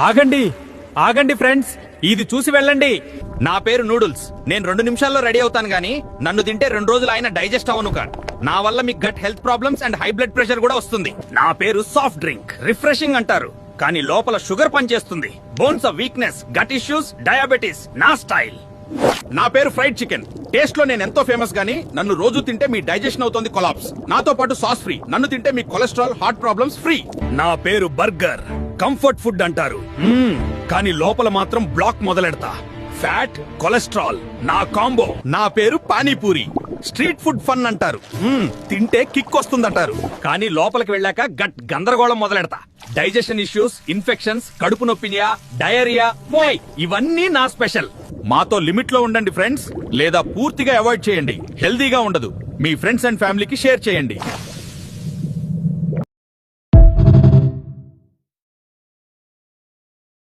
ఆగండి ఆగండి ఫ్రెండ్స్, ఇది చూసి వెళ్ళండి. నా పేరు నూడిల్స్. నేను 2 నిమిషాల్లో రెడీ అవుతాను గానీ నన్ను తింటే 2 రోజులు అయినా డైజెస్ట్ అవను కాదు. నా వల్ల మీకు gut health problems and high blood pressure కూడా వస్తుంది. నా పేరు సాఫ్ట్ డ్రింక్. రిఫ్రెషింగ్ అంటారు కానీ లోపల షుగర్ పనిచేస్తుంది. Bones of weakness, gut issues, diabetes నా స్టైల్. నా పేరు ఫ్రైడ్ చికెన్. టేస్ట్ లో నేను ఎంతో ఫేమస్ గానీ నన్ను రోజు తింటే మీ డైజెషన్ అవుతుంది కొలాప్స్. నాతో పాటు సాస్ ఫ్రీ. నన్ను తింటే మీ కొలెస్ట్రాల్, హార్ట్ ప్రాబ్లమ్స్ ఫ్రీ. నా పేరు బర్గర్. కంఫర్ట్ ఫుడ్ అంటారు కానీ లోపల మాత్రం బ్లాక్ మొదలెడతా. ఫ్యాట్, కొలెస్ట్రాల్ నా కాంబో. నా పేరు పానీపూరి. స్ట్రీట్ ఫుడ్ ఫన్ అంటారు. తింటే కిక్ వస్తుందంటారు కానీ లోపలికి వెళ్ళాక గట్ గందరగోళం మొదలెడతా. డైజెషన్ ఇష్యూస్, ఇన్ఫెక్షన్స్, కడుపు నొప్పినియా, డయేరియా ఇవన్నీ నా స్పెషల్. మాతో లిమిట్ లో ఉండండి ఫ్రెండ్స్, లేదా పూర్తిగా అవాయిడ్ చేయండి. హెల్దీగా ఉండదు. మీ ఫ్రెండ్స్ అండ్ ఫ్యామిలీకి షేర్ చేయండి.